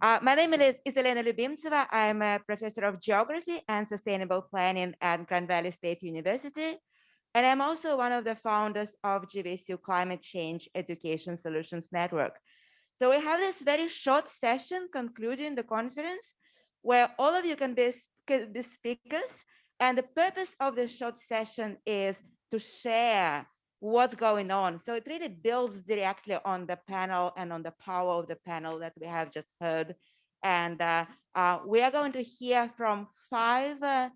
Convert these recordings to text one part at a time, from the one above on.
My name is Elena Lioubimtseva. I'm a professor of geography and sustainable planning at Grand Valley State University. And I'm also one of the founders of GVSU Climate Change Education Solutions Network. So we have this very short session concluding the conference where all of you can be speakers. And the purpose of this short session is to share what's going on. So it really builds directly on the panel and on the power of the panel that we have just heard. And we are going to hear from 5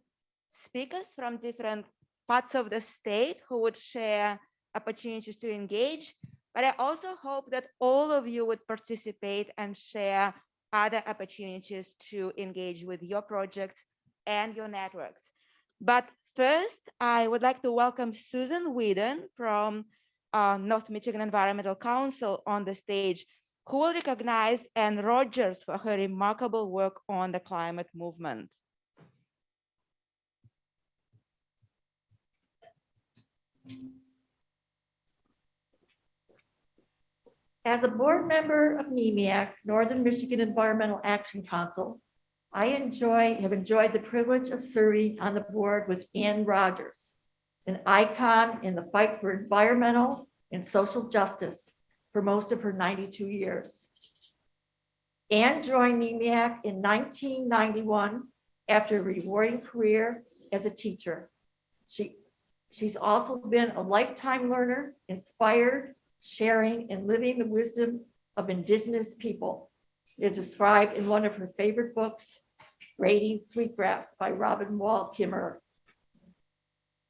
speakers from different parts of the state who would share opportunities to engage. But I also hope that all of you would participate and share other opportunities to engage with your projects and your networks. But first, I would like to welcome Susan Whedon from North Michigan Environmental Council on the stage, who will recognize Ann Rogers for her remarkable work on the climate movement. As a board member of NEMIAC, Northern Michigan Environmental Action Council, I have enjoyed the privilege of serving on the board with Ann Rogers, an icon in the fight for environmental and social justice for most of her 92 years. Ann joined NEMIAC in 1991 after a rewarding career as a teacher. She's also been a lifetime learner, inspired, sharing, and living the wisdom of Indigenous people. It is described in one of her favorite books, Braiding Sweetgrass by Robin Wall Kimmerer.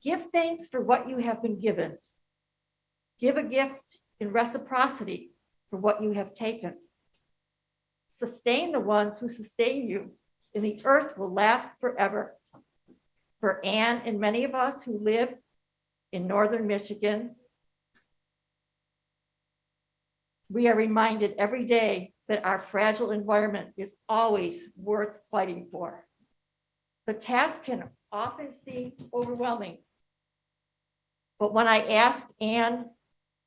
Give thanks for what you have been given. Give a gift in reciprocity for what you have taken. Sustain the ones who sustain you, and the earth will last forever. For Ann and many of us who live in Northern Michigan, we are reminded every day that our fragile environment is always worth fighting for. The task can often seem overwhelming, but when I asked Ann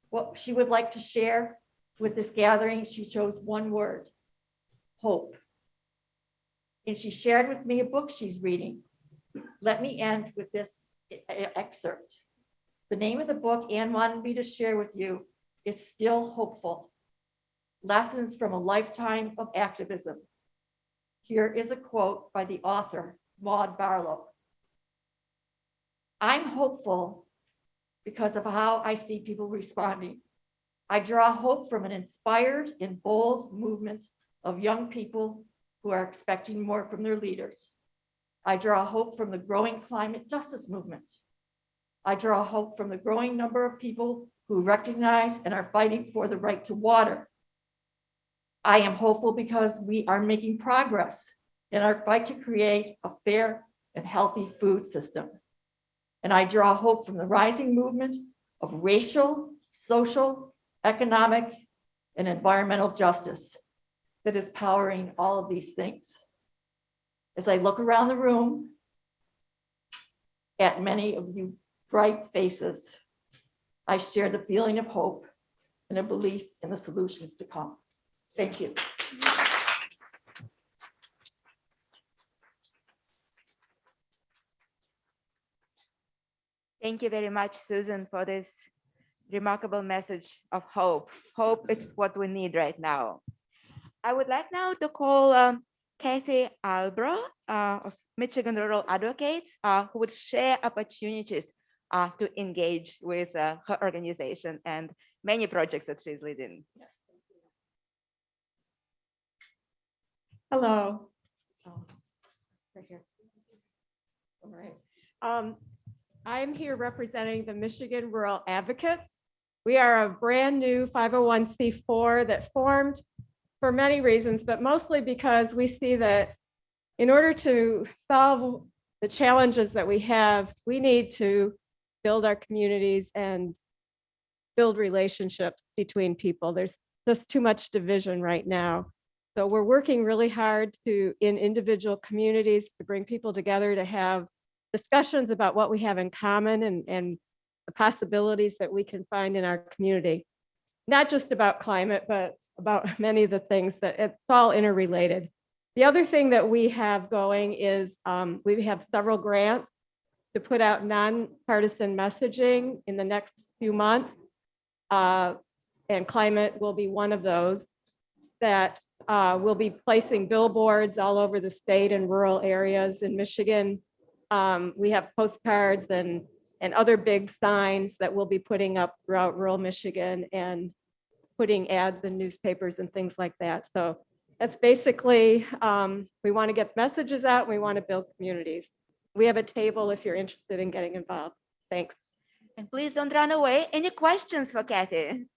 what she would like to share with this gathering, she chose one word: hope. And she shared with me a book she's reading. Let me end with this excerpt. The name of the book Ann wanted me to share with you is Still Hopeful: Lessons from a Lifetime of Activism. Here is a quote by the author, Maud Barlow. I'm hopeful because of how I see people responding. I draw hope from an inspired and bold movement of young people who are expecting more from their leaders. I draw hope from the growing climate justice movement. I draw hope from the growing number of people who recognize and are fighting for the right to water. I am hopeful because we are making progress in our fight to create a fair and healthy food system. And I draw hope from the rising movement of racial, social, economic, and environmental justice that is powering all of these things. As I look around the room at many of you bright faces, I share the feeling of hope and a belief in the solutions to come. Thank you. Thank you very much, Susan, for this remarkable message of hope. Hope is what we need right now. I would like now to call Kathy Albrow of Michigan Rural Advocates, who would share opportunities to engage with her organization and many projects that she's leading. Hello. Right here. All right. I'm here representing the Michigan Rural Advocates. We are a brand new 501c4 that formed for many reasons, but mostly because we see that in order to solve the challenges that we have, we need to build our communities and build relationships between people. There's just too much division right now. So we're working really hard in individual communities to bring people together to have discussions about what we have in common and the possibilities that we can find in our community. Not just about climate, but about many of the things that it's all interrelated. The other thing that we have going is we have several grants to put out nonpartisan messaging in the next few months. And climate will be one of those that will be placing billboards all over the state and rural areas in Michigan. We have postcards and other big signs that we'll be putting up throughout rural Michigan and putting ads in newspapers and things like that. So that's basically, we want to get messages out and we want to build communities. We have a table if you're interested in getting involved. Thanks. And please don't run away. Any questions for Kathy?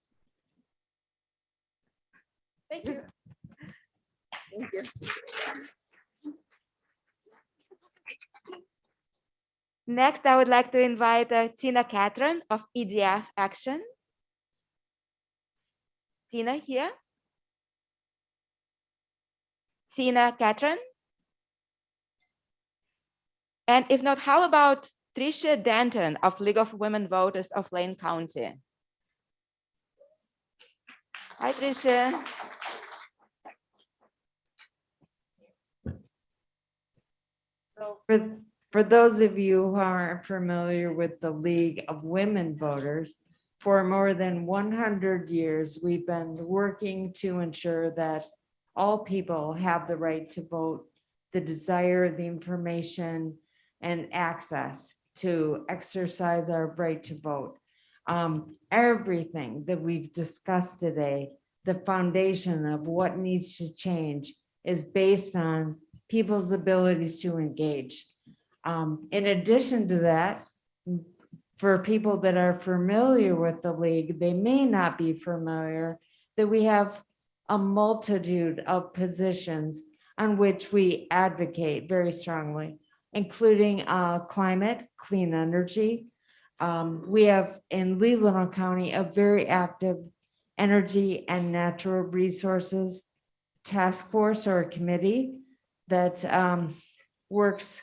Thank you. Thank you. Next, I would like to invite Tina Catron of EDF Action. Tina here? Tina Catron? And if not, how about Tricia Denton of League of Women Voters of Lane County? Hi, Tricia. So for those of you who aren't familiar with the League of Women Voters, for more than 100 years, we've been working to ensure that all people have the right to vote, the desire, the information, and access to exercise our right to vote. Everything that we've discussed today, the foundation of what needs to change is based on people's abilities to engage. In addition to that, for people that are familiar with the league, they may not be familiar that we have a multitude of positions on which we advocate very strongly, including climate, clean energy. We have in Leelanau County a very active energy and natural resources task force or committee that works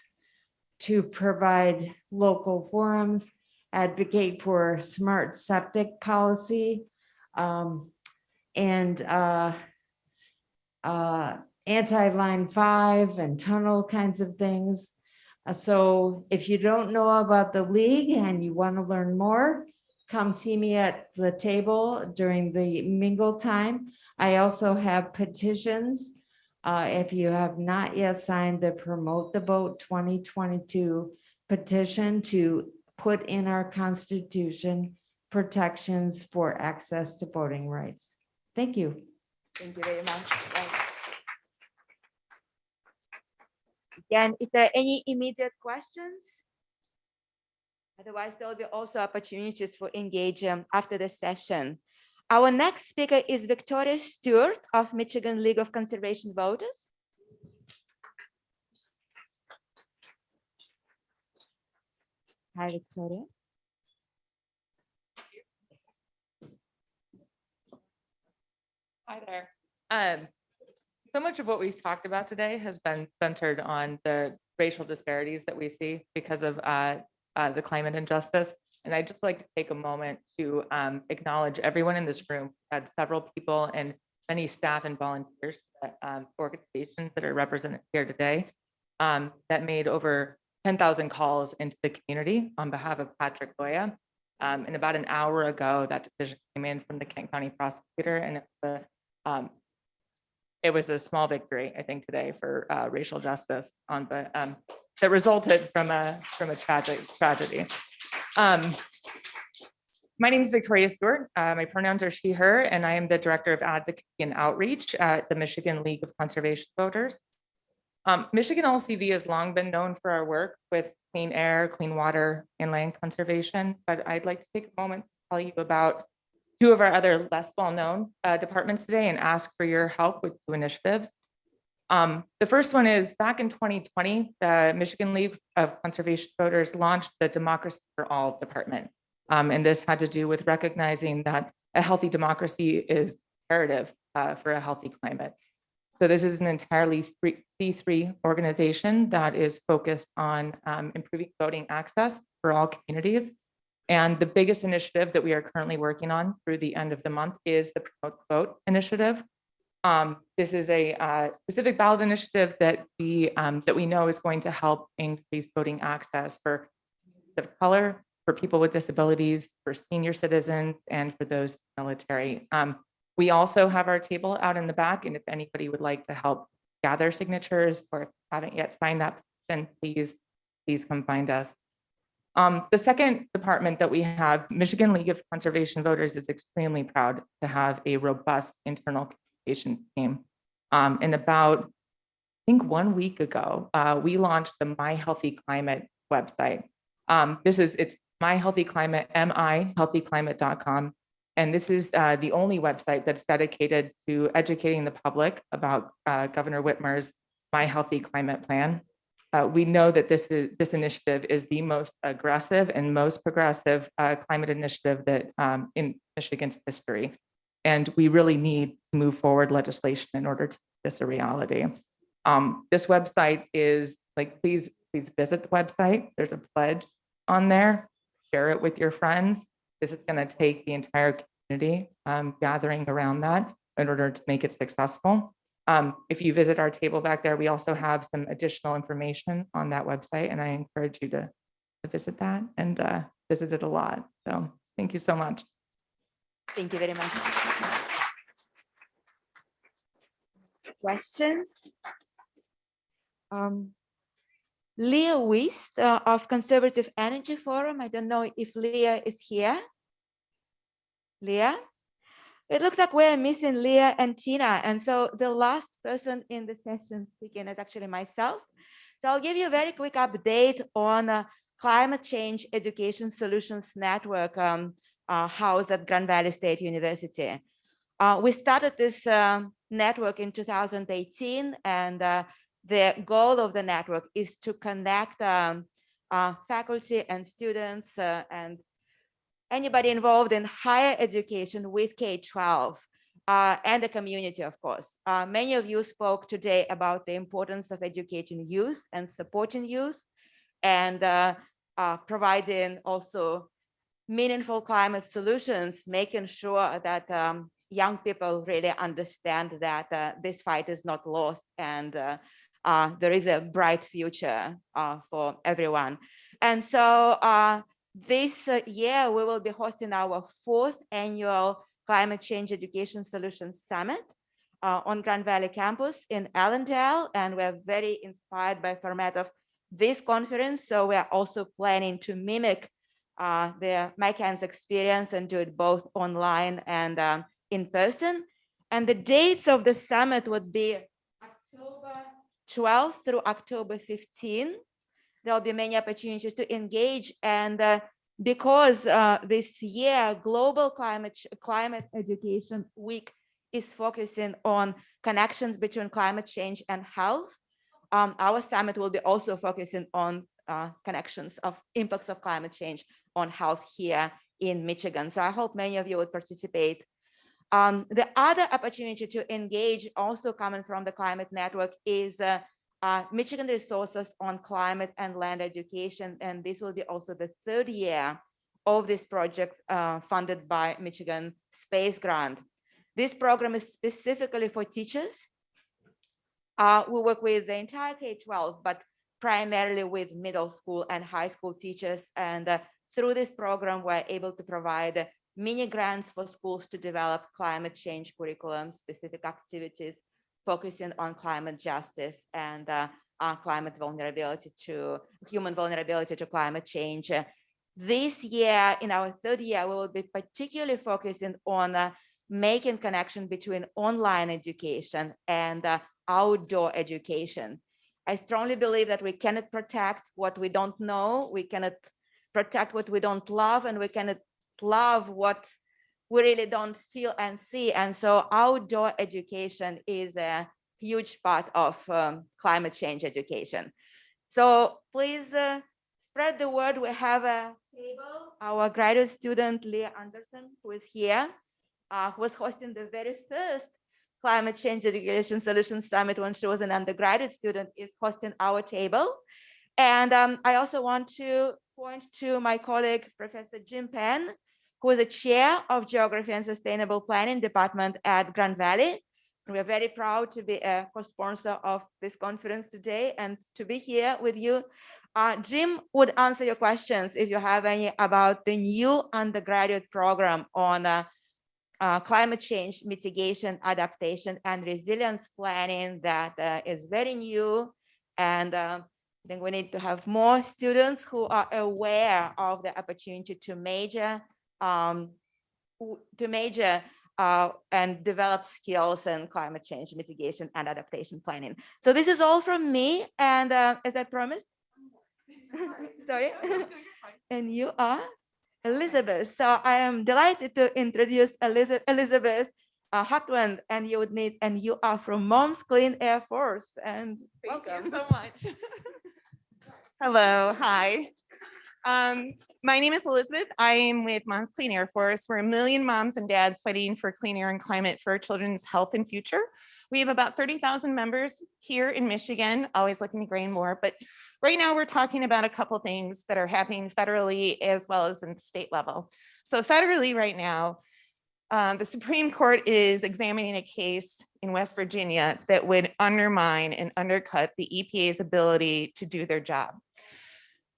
to provide local forums, advocate for smart septic policy, and anti-line 5 and tunnel kinds of things. So if you don't know about the league and you want to learn more, come see me at the table during the mingle time. I also have petitions. If you have not yet signed the Promote the Vote 2022 petition to put in our Constitution protections for access to voting rights. Thank you. Thank you very much. Again, if there are any immediate questions, otherwise there will be also opportunities for engaging after the session. Our next speaker is Victoria Stewart of Michigan League of Conservation Voters. Hi, Victoria. Hi there. So much of what we've talked about today has been centered on the racial disparities that we see because of the climate injustice. And I'd just like to take a moment to acknowledge everyone in this room. Had several people and many staff and volunteers, organizations that are represented here today, that made over 10,000 calls into the community on behalf of Patrick Goya. And about an hour ago, that decision came in from the Kent County prosecutor, and it was a small victory, I think, today for racial justice that resulted from a tragedy. My name is Victoria Stewart. My pronouns are she, her, and I am the Director of Advocacy and Outreach at the Michigan League of Conservation Voters. Michigan LCV has long been known for our work with clean air, clean water, and land conservation, but I'd like to take a moment to tell you about two of our other less well-known departments today and ask for your help with two initiatives. The first one is back in 2020, the Michigan League of Conservation Voters launched the Democracy for All department. And this had to do with recognizing that a healthy democracy is imperative for a healthy climate. So this is an entirely C3 organization that is focused on improving voting access for all communities. And the biggest initiative that we are currently working on through the end of the month is the Promote the Vote initiative. This is a specific ballot initiative that we know is going to help increase voting access for people of color, for people with disabilities, for senior citizens, and for those in the military. We also have our table out in the back, and if anybody would like to help gather signatures or if you haven't yet signed that petition, please come find us. The second department that we have, Michigan League of Conservation Voters, is extremely proud to have a robust internal communication team. And about, I think 1 week ago, we launched the My Healthy Climate website. It's My Healthy Climate, myhealthyclimate.com. And this is the only website that's dedicated to educating the public about Governor Whitmer's My Healthy Climate Plan. We know that this initiative is the most aggressive and most progressive climate initiative that in Michigan's history. And we really need to move forward legislation in order to make this a reality. This website is like, please visit the website. There's a pledge on there. Share it with your friends. This is going to take the entire community gathering around that in order to make it successful. If you visit our table back there, we also have some additional information on that website, and I encourage you to visit that and visit it a lot. So thank you so much. Thank you very much. Questions? Leah Wist of Conservative Energy Forum. I don't know if Leah is here. Leah? It looks like we're missing Leah and Tina. And so the last person in the session speaking is actually myself. So I'll give you a very quick update on Climate Change Education Solutions Network housed at Grand Valley State University. We started this network in 2018, and the goal of the network is to connect faculty and students and anybody involved in higher education with K-12 and the community, of course. Many of you spoke today about the importance of educating youth and supporting youth and providing also meaningful climate solutions, making sure that young people really understand that this fight is not lost and there is a bright future for everyone. And so this year, we will be hosting our 4th annual Climate Change Education Solutions Summit on Grand Valley campus in Allendale. And we're very inspired by the format of this conference. So we're also planning to mimic the MyCAN's experience and do it both online and in person. And the dates of the summit would be October 12th through October 15th. There'll be many opportunities to engage. And because this year, Global Climate Education Week is focusing on connections between climate change and health, our summit will be also focusing on connections of impacts of climate change on health here in Michigan. So I hope many of you would participate. The other opportunity to engage also coming from the Climate Network is Michigan Resources on Climate and Land Education. And this will be also the 3rd year of this project funded by Michigan Space Grant. This program is specifically for teachers. We work with the entire K-12, but primarily with middle school and high school teachers. And through this program, we're able to provide mini grants for schools to develop climate change curriculum, specific activities focusing on climate justice and climate vulnerability to human vulnerability to climate change. This year, in our 3rd year, we will be particularly focusing on making connection between online education and outdoor education. I strongly believe that we cannot protect what we don't know, we cannot protect what we don't love, and we cannot love what we really don't feel and see. And so outdoor education is a huge part of climate change education. So please spread the word. We have a table. Our graduate student, Leah Anderson, who is here, who was hosting the very first Climate Change Education Solutions Summit when she was an undergraduate student, is hosting our table. And I also want to point to my colleague, Professor Jim Penn, who is the chair of Geography and Sustainable Planning Department at Grand Valley. We're very proud to be a co-sponsor of this conference today and to be here with you. Jim would answer your questions if you have any about the new undergraduate program on climate change mitigation, adaptation, and resilience planning that is very new. And I think we need to have more students who are aware of the opportunity to major and develop skills in climate change mitigation and adaptation planning. So this is all from me. And as I promised, sorry, and you are Elizabeth. So I am delighted to introduce Elizabeth Hutland, and you are from Mom's Clean Air Force. And Thank welcome. you so much. Hello, hi. My name is Elizabeth. I am with Moms Clean Air Force. We're a million moms and dads fighting for clean air and climate for our children's health and future. We have about 30,000 members here in Michigan, always looking to gain more. But right now we're talking about a couple things that are happening federally as well as in the state level. So federally right now, the Supreme Court is examining a case in West Virginia that would undermine and undercut the EPA's ability to do their job.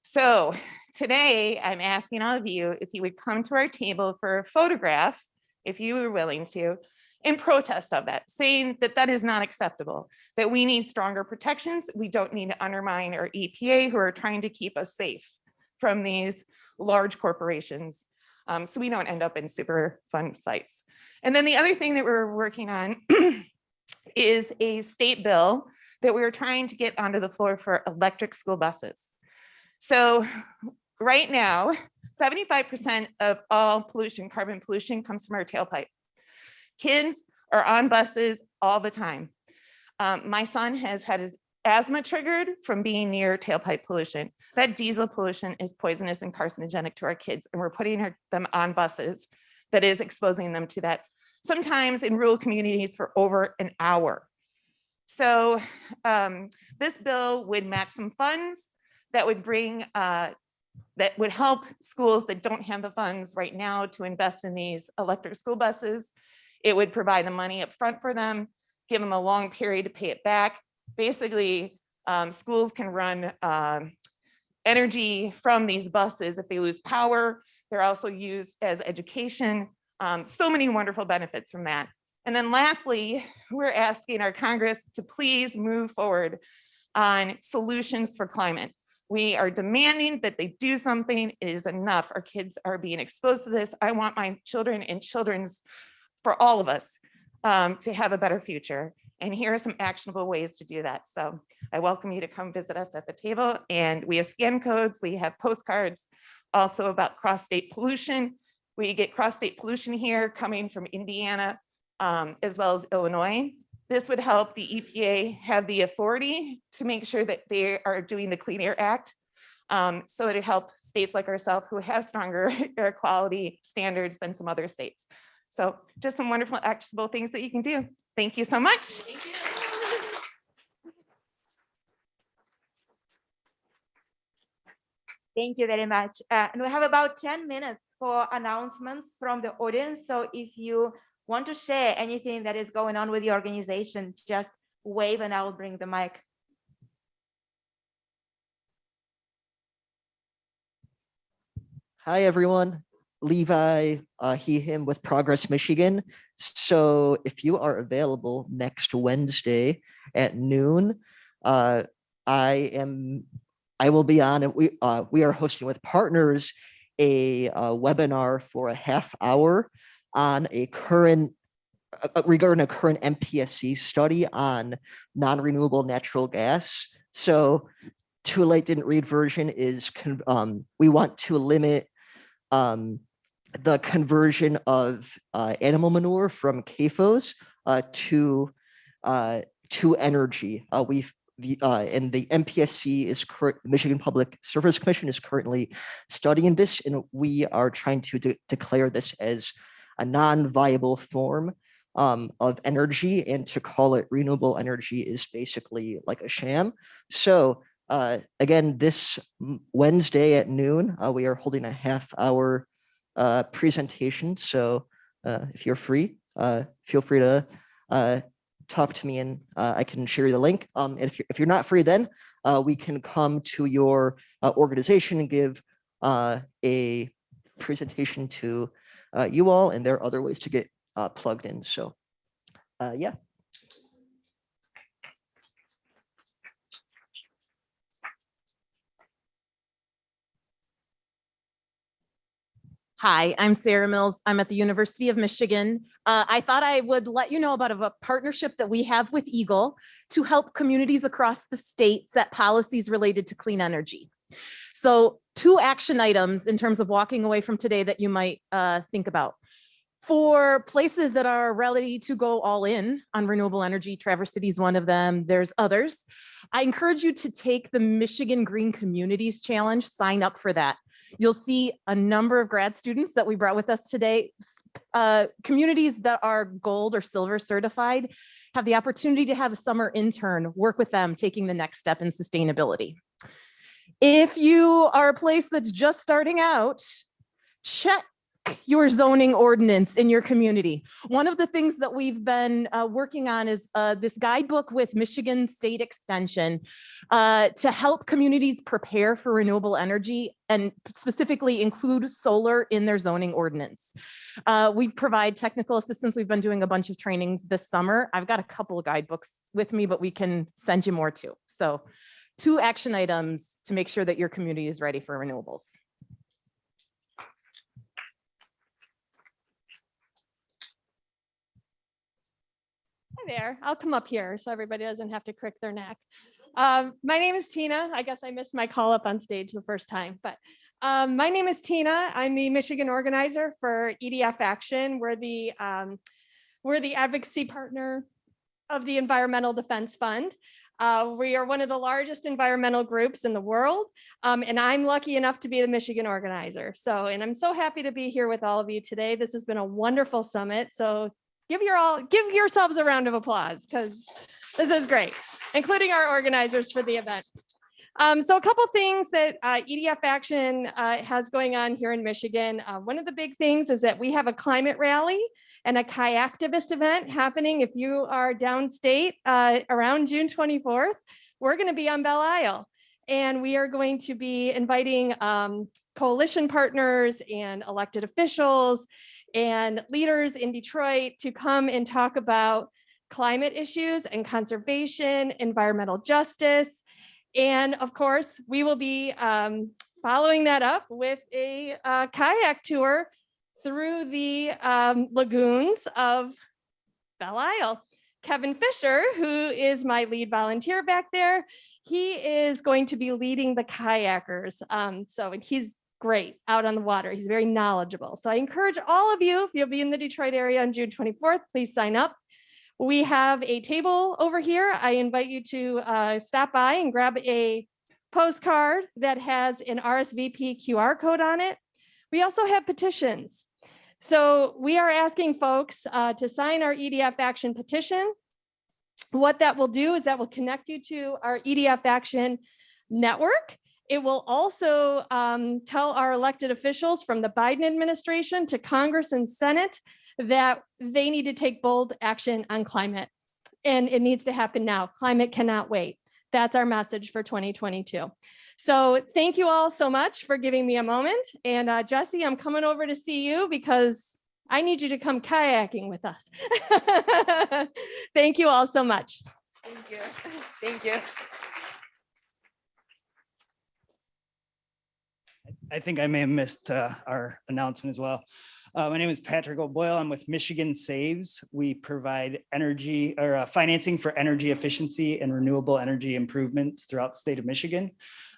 So today I'm asking all of you if you would come to our table for a photograph, if you were willing to, in protest of that, saying that that is not acceptable, that we need stronger protections. We don't need to undermine our EPA who are trying to keep us safe from these large corporations. So we don't end up in super fun sites. And then the other thing that we're working on is a state bill that we were trying to get onto the floor for electric school buses. So right now, 75% of all pollution, carbon pollution, comes from our tailpipe. Kids are on buses all the time. My son has had his asthma triggered from being near tailpipe pollution. That diesel pollution is poisonous and carcinogenic to our kids, and we're putting them on buses that is exposing them to that, sometimes in rural communities for over an hour. So this bill would match some funds that would bring, that would help schools that don't have the funds right now to invest in these electric school buses. It would provide the money up front for them, give them a long period to pay it back. Basically, schools can run energy from these buses if they lose power. They're also used as education. So many wonderful benefits from that. And then lastly, we're asking our Congress to please move forward on solutions for climate. We are demanding that they do something. It is enough. Our kids are being exposed to this. I want my children and children's, for all of us, to have a better future. And here are some actionable ways to do that. So I welcome you to come visit us at the table. And we have scan codes, we have postcards also about cross-state pollution. We get cross-state pollution here coming from Indiana, as well as Illinois. This would help the EPA have the authority to make sure that they are doing the Clean Air Act. So it'd help states like ourselves who have stronger air quality standards than some other states. So just some wonderful actionable things that you can do. Thank you so much. Thank you. Thank you very much. And we have about 10 minutes for announcements from the audience. So if you want to share anything that is going on with the organization, just wave and I'll bring the mic. Hi, everyone. Levi, he, him with Progress Michigan. So if you are available next Wednesday at noon, I will be on, and we are hosting with partners a webinar for a half hour on a current regarding a current MPSC study on non-renewable natural gas. So Too Late Didn't Read version is we want to limit the conversion of animal manure from CAFOs to energy. And the MPSC is Michigan Public Service Commission is currently studying this, and we are trying to declare this as a non-viable form of energy, and to call it renewable energy is basically like a sham. So Again, this Wednesday at noon, we are holding a half-hour presentation. So if you're free, feel free to talk to me and I can share you the link. And if you're not free, then we can come to your organization and give a presentation to you all, and there are other ways to get plugged in. So yeah. Hi, I'm Sarah Mills. I'm at the University of Michigan. I thought I would let you know about a partnership that we have with Eagle to help communities across the state set policies related to clean energy. So 2 action items in terms of walking away from today that you might think about. For places that are ready to go all in on renewable energy, Traverse City is one of them. There's others. I encourage you to take the Michigan Green Communities Challenge, sign up for that. You'll see a number of grad students that we brought with us today. Communities that are gold or silver certified have the opportunity to have a summer intern work with them, taking the next step in sustainability. If you are a place that's just starting out, check your zoning ordinance in your community. One of the things that we've been working on is this guidebook with Michigan State Extension to help communities prepare for renewable energy and specifically include solar in their zoning ordinance. We provide technical assistance. We've been doing a bunch of trainings this summer. I've got a couple of guidebooks with me, but we can send you more too. So 2 action items to make sure that your community is ready for renewables. Hi there. I'll come up here so everybody doesn't have to crick their neck. My name is Tina. I guess I missed my call up on stage the first time, but my name is Tina. I'm the Michigan organizer for EDF Action. We're the advocacy partner of the Environmental Defense Fund. We are one of the largest environmental groups in the world, and I'm lucky enough to be the Michigan organizer. And I'm so happy to be here with all of you today. This has been a wonderful summit. So give yourselves a round of applause because this is great, including our organizers for the event. So a couple things that EDF Action has going on here in Michigan. One of the big things is that we have a climate rally and a kayaktivist event happening. If you are downstate around June 24th, we're going to be on Belle Isle. And we are going to be inviting coalition partners and elected officials and leaders in Detroit to come and talk about climate issues and conservation, environmental justice. And of course, we will be following that up with a kayak tour through the lagoons of Belle Isle. Kevin Fisher, who is my lead volunteer back there, he is going to be leading the kayakers. And he's great out on the water. He's very knowledgeable. So I encourage all of you, if you'll be in the Detroit area on June 24th, please sign up. We have a table over here. I invite you to stop by and grab a postcard that has an RSVP QR code on it. We also have petitions. So we are asking folks to sign our EDF Action petition. What that will do is that will connect you to our EDF Action network. It will also tell our elected officials from the Biden administration to Congress and Senate that they need to take bold action on climate. And it needs to happen now. Climate cannot wait. That's our message for 2022. So thank you all so much for giving me a moment. And Jesse, I'm coming over to see you because I need you to come kayaking with us. Thank you all so much. Thank you. Thank you. I think I may have missed our announcement as well. My name is Patrick O'Boyle. I'm with Michigan Saves. We provide energy or financing for energy efficiency and renewable energy improvements throughout the state of Michigan.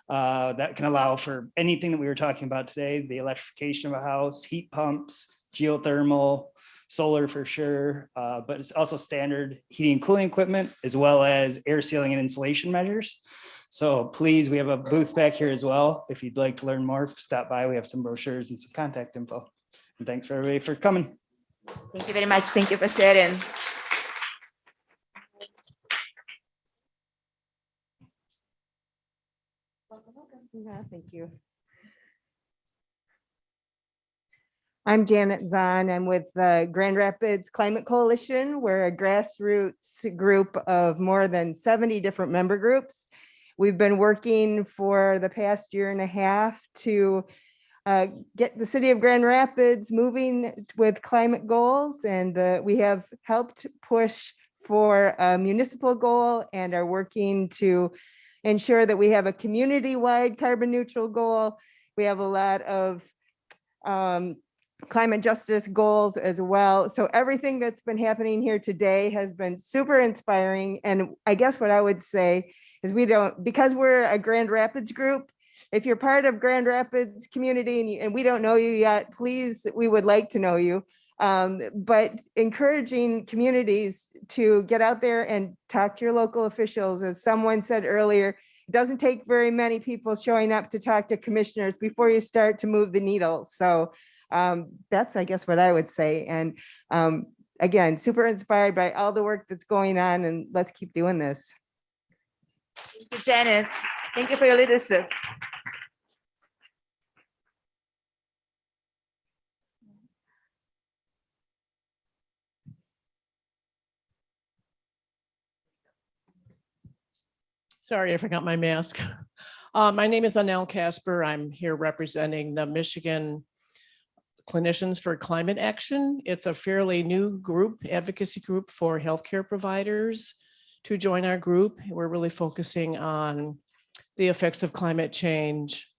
That can allow for anything that we were talking about today, the electrification of a house, heat pumps, geothermal, solar for sure, but it's also standard heating and cooling equipment, as well as air sealing and insulation measures. So please, we have a booth back here as well. If you'd like to learn more, stop by. We have some brochures and some contact info. And thanks for everybody for coming. Thank you very much. Thank you for sharing. Yeah, thank you. I'm Janet Zahn. I'm with the Grand Rapids Climate Coalition. We're a grassroots group of more than 70 different member groups. We've been working for the past year and a half to get the city of Grand Rapids moving with climate goals. And we have helped push for a municipal goal and are working to ensure that we have a community-wide carbon neutral goal. We have a lot of climate justice goals as well. So everything that's been happening here today has been super inspiring. And I guess what I would say is because we're a Grand Rapids group, if you're part of Grand Rapids community and we don't know you yet, please, we would like to know you. But encouraging communities to get out there and talk to your local officials. As someone said earlier, it doesn't take very many people showing up to talk to commissioners before you start to move the needle. So that's, I guess, what I would say. And again, super inspired by all the work that's going on, and let's keep doing this. Thank you, Janet. Thank you for your leadership. Sorry, I forgot my mask. My name is Anel Casper. I'm here representing the Michigan Clinicians for Climate Action. It's a fairly new group, advocacy group for healthcare providers to join our group. We're really focusing on the effects of climate change,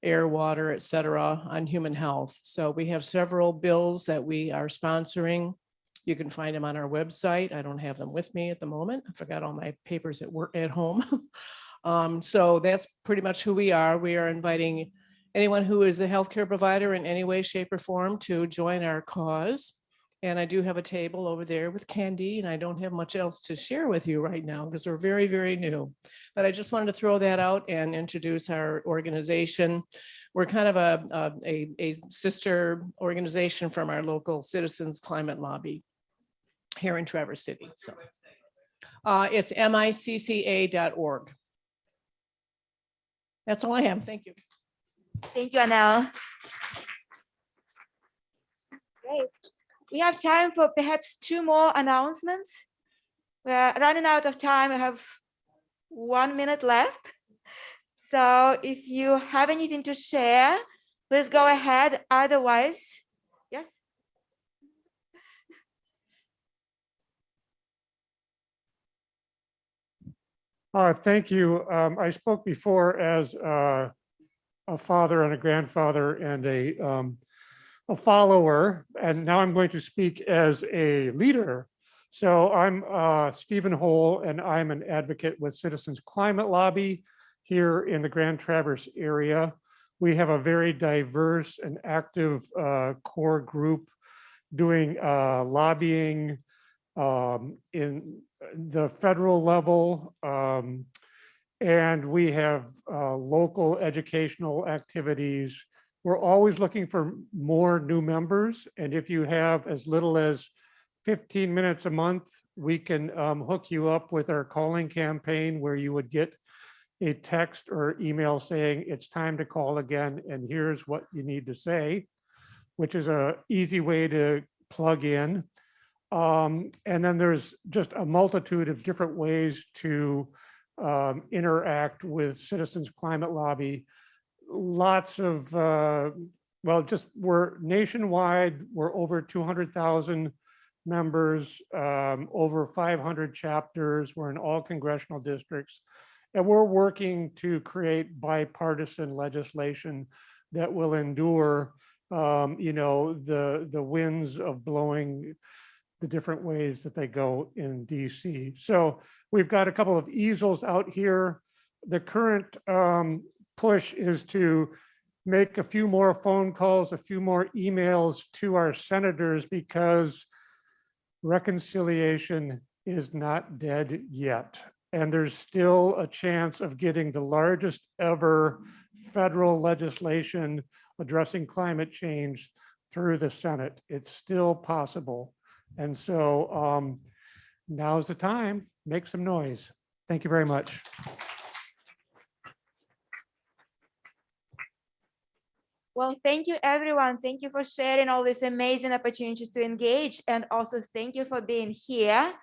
air, water, et cetera, on human health. So we have several bills that we are sponsoring. You can find them on our website. I don't have them with me at the moment. I forgot all my papers at work at home. So that's pretty much who we are. We are inviting anyone who is a healthcare provider in any way, shape, or form to join our cause. And I do have a table over there with candy, and I don't have much else to share with you right now because we're very, very new. But I just wanted to throw that out and introduce our organization. We're kind of a sister organization from our local Citizens Climate Lobby here in Traverse City. So it's micca.org. That's all I have. Thank you. Thank you, Anel. Great. We have time for perhaps 2 more announcements. We're running out of time. We have 1 minute left. So if you have anything to share, please go ahead. Otherwise, yes. Thank you. I spoke before as a father and a grandfather and a follower, and now I'm going to speak as a leader. So I'm Stephen Hole, and I'm an advocate with Citizens Climate Lobby here in the Grand Traverse area. We have a very diverse and active core group doing lobbying in the federal level, and we have local educational activities. We're always looking for more new members, and if you have as little as 15 minutes a month, we can hook you up with our calling campaign where you would get a text or email saying it's time to call again and here's what you need to say, which is an easy way to plug in. And then there's just a multitude of different ways to interact with Citizens Climate Lobby. Lots of, we're nationwide, we're over 200,000 members, over 500 chapters, we're in all congressional districts, and we're working to create bipartisan legislation that will endure, the winds of blowing the different ways that they go in DC. So we've got a couple of easels out here. The current push is to make a few more phone calls, a few more emails to our senators because reconciliation is not dead yet. And there's still a chance of getting the largest ever federal legislation addressing climate change through the Senate. It's still possible. And so now's the time, make some noise. Thank you very much. Well, thank you, everyone. Thank you for sharing all these amazing opportunities to engage. And also thank you for being here